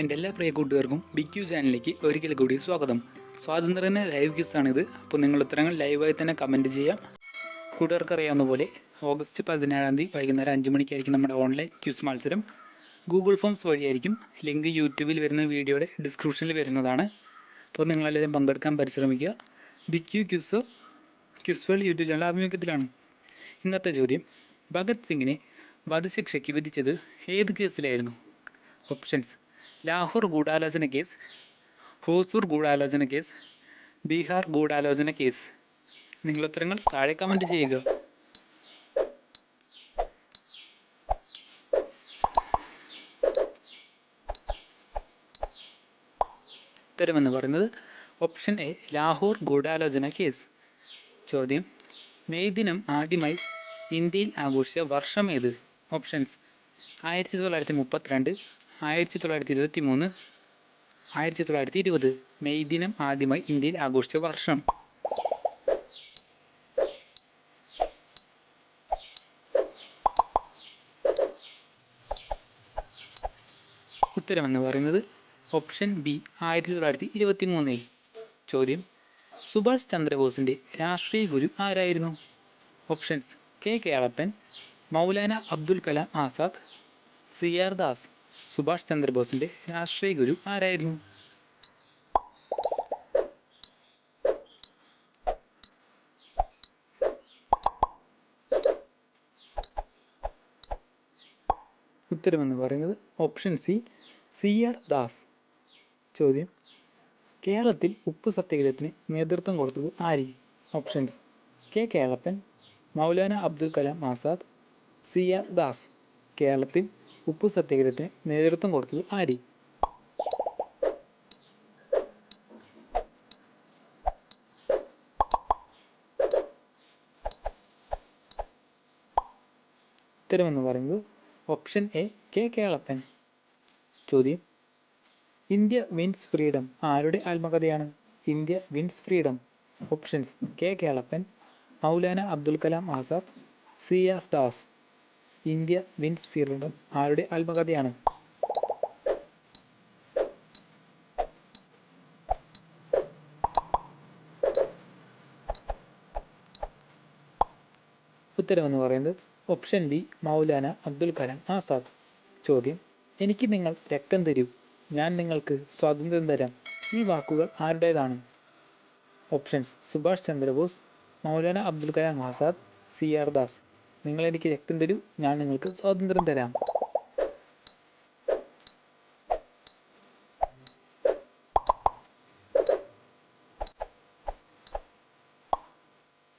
എൻ്റെ എല്ലാ പ്രിയ കൂട്ടുകാർക്കും ബിഗ് ക്യൂ ചാനലിലേക്ക് ഒരിക്കൽ കൂടി സ്വാഗതം. സ്വാതന്ത്ര്യദിന ലൈവ് ക്യൂസാണിത്. അപ്പോൾ നിങ്ങൾ ഉത്തരങ്ങൾ ലൈവായി തന്നെ കമൻറ്റ് ചെയ്യാം. കൂട്ടുകാർക്ക് അറിയാവുന്ന പോലെ ഓഗസ്റ്റ് 17-ാം തീയതി വൈകുന്നേരം 5 മണിക്കായിരിക്കും നമ്മുടെ ഓൺലൈൻ ക്യൂസ് മത്സരം. ഗൂഗിൾ ഫോംസ് വഴിയായിരിക്കും. ലിങ്ക് യൂട്യൂബിൽ വരുന്ന വീഡിയോയുടെ ഡിസ്ക്രിപ്ഷനിൽ വരുന്നതാണ്. അപ്പോൾ നിങ്ങളെല്ലാവരും പങ്കെടുക്കാൻ പരിശ്രമിക്കുക. Big Q quiz world YouTube channel ആഭിമുഖ്യത്തിലാണ്. ഇന്നത്തെ ചോദ്യം: ഭഗത് സിംഗിനെ വധശിക്ഷയ്ക്ക് വിധിച്ചത് ഏത് കേസിലായിരുന്നു? ഓപ്ഷൻസ്: ലാഹോർ ഗൂഢാലോചന കേസ്, ഹോസൂർ ഗൂഢാലോചന കേസ്, ബീഹാർ ഗൂഢാലോചന കേസ്. നിങ്ങളുത്തരങ്ങൾ താഴെ കമൻറ്റ് ചെയ്യുക. ഉത്തരമെന്ന് പറയുന്നത് ഓപ്ഷൻ എ, ലാഹോർ ഗൂഢാലോചന കേസ്. ചോദ്യം: മെയ് ദിനം ആദ്യമായി ഇന്ത്യയിൽ ആഘോഷിച്ച വർഷം ഏത്? ഓപ്ഷൻസ്: 1932, 1923, 1920. മെയ് ദിനം ആദ്യമായി ഇന്ത്യയിൽ ആഘോഷിച്ച വർഷം. ഉത്തരമെന്ന് പറയുന്നത് ഓപ്ഷൻ ബി, 1923. ചോദ്യം: സുഭാഷ് ചന്ദ്രബോസിൻ്റെ രാഷ്ട്രീയ ഗുരു ആരായിരുന്നു? Options: K Kelappan, Maulana Abdul Kalam Azad, C R Das. Subhash ചന്ദ്രബോസിൻ്റെ രാഷ്ട്രീയ ഗുരു ആരായിരുന്നു? ഉത്തരമെന്ന് പറയുന്നത് option C, C R Das. ചോദ്യം: കേരളത്തിൽ ഉപ്പ് സത്യാഗ്രഹത്തിന് നേതൃത്വം കൊടുത്തത് ആര്? Options: K Kelappan, Maulana Abdul Kalam Azad, C R Das. കേരളത്തിൽ ഉപ്പ് സത്യാഗ്രഹത്തിന് നേതൃത്വം കൊടുത്തത് ആര്? ഉത്തരമെന്ന് പറയുന്നത് ഓപ്ഷൻ എ, കെ കേളപ്പൻ. ചോദ്യം: ഇന്ത്യ വിൻസ് ഫ്രീഡം ആരുടെ ആത്മകഥയാണ്? India wins freedom. Options: K Kelappan, Maulana Abdul Kalam Azad, C R Das. India wins freedom ആരുടെ ആത്മകഥയാണ്? ഉത്തരമെന്ന് പറയുന്നത് ഓപ്ഷൻ ബി, മൗലാന അബ്ദുൽ കലാം ആസാദ്. ചോദ്യം: എനിക്ക് നിങ്ങൾ രക്തം തരൂ, ഞാൻ നിങ്ങൾക്ക് സ്വാതന്ത്ര്യം തരാം. ഈ വാക്കുകൾ ആരുടേതാണ്? Options: Subhash Chandrabose, Maulana Abdul Kalam Azad, C R Das. നിങ്ങൾ എനിക്ക് രക്തം തരൂ, ഞാൻ നിങ്ങൾക്ക് സ്വാതന്ത്ര്യം തരാം.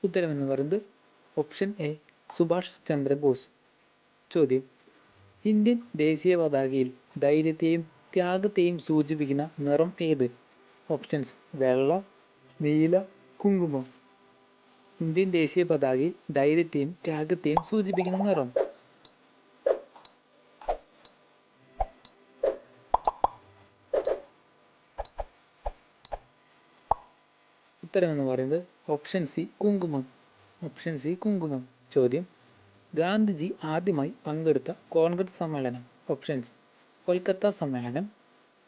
ഉത്തരമെന്ന് പറയുന്നത് ഓപ്ഷൻ എ, സുഭാഷ് ചന്ദ്രബോസ്. ചോദ്യം: ഇന്ത്യൻ ദേശീയ പതാകയിൽ ധൈര്യത്തെയും ത്യാഗത്തെയും സൂചിപ്പിക്കുന്ന നിറം ഏത്? ഓപ്ഷൻസ്: വെള്ള, നീല, കുങ്കുമം. ഇന്ത്യൻ ദേശീയ പതാകയിൽ ധൈര്യത്തെയും ത്യാഗത്തെയും സൂചിപ്പിക്കുന്ന നിറം. ഉത്തരമെന്ന് പറയുന്നത് ഓപ്ഷൻ സി, കുങ്കുമം. ഓപ്ഷൻ സി, കുങ്കുമം. ചോദ്യം: ഗാന്ധിജി ആദ്യമായി പങ്കെടുത്ത കോൺഗ്രസ് സമ്മേളനം? ഓപ്ഷൻസ്: കൊൽക്കത്ത സമ്മേളനം,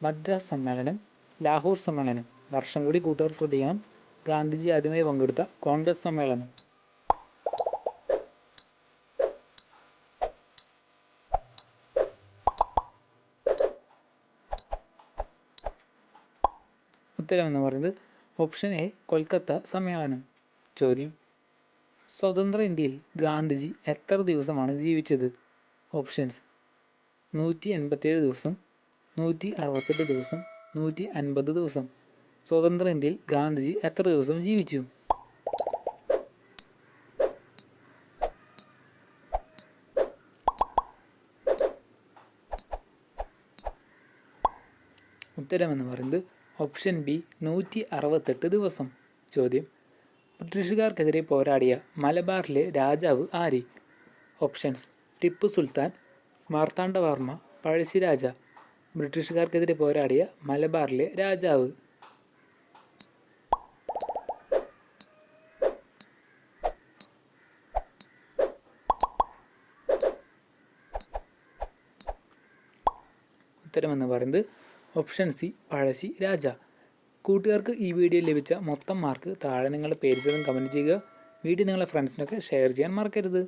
മദ്രാസ് സമ്മേളനം, ലാഹോർ സമ്മേളനം. വർഷം കൂടി കൂട്ടുകാർ ശ്രദ്ധിക്കണം. ഗാന്ധിജി ആദ്യമായി പങ്കെടുത്ത കോൺഗ്രസ് സമ്മേളനം. ഉത്തരമെന്ന് പറയുന്നത് ഓപ്ഷൻ എ, കൊൽക്കത്ത സമ്മേളനം. ചോദ്യം: സ്വതന്ത്ര ഇന്ത്യയിൽ ഗാന്ധിജി എത്ര ദിവസമാണ് ജീവിച്ചത്? ഓപ്ഷൻസ്: 187 ദിവസം, 168 ദിവസം, 150 ദിവസം. സ്വതന്ത്ര ഇന്ത്യയിൽ ഗാന്ധിജി എത്ര ദിവസം ജീവിച്ചു? ഉത്തരമെന്ന് പറയുന്നത് ഓപ്ഷൻ ബി, 168 ദിവസം. ചോദ്യം: ബ്രിട്ടീഷുകാർക്കെതിരെ പോരാടിയ മലബാറിലെ രാജാവ് ആര്? ഓപ്ഷൻസ്: ടിപ്പു സുൽത്താൻ, മാർത്താണ്ഡവർമ്മ, പഴശ്ശിരാജ. ബ്രിട്ടീഷുകാർക്കെതിരെ പോരാടിയ മലബാറിലെ രാജാവ്. ഉത്തരമെന്ന് പറയുന്നത് ഓപ്ഷൻ സി പഴശ്ശി രാജ. കൂട്ടുകാർക്ക് ഈ വീഡിയോ ലഭിച്ച മൊത്തം മാർക്ക് താഴെ നിങ്ങളുടെ പേര് ചേർന്ന് കമൻറ്റ് ചെയ്യുക. വീഡിയോ നിങ്ങളുടെ ഫ്രണ്ട്സിനൊക്കെ ഷെയർ ചെയ്യാൻ മറക്കരുത്.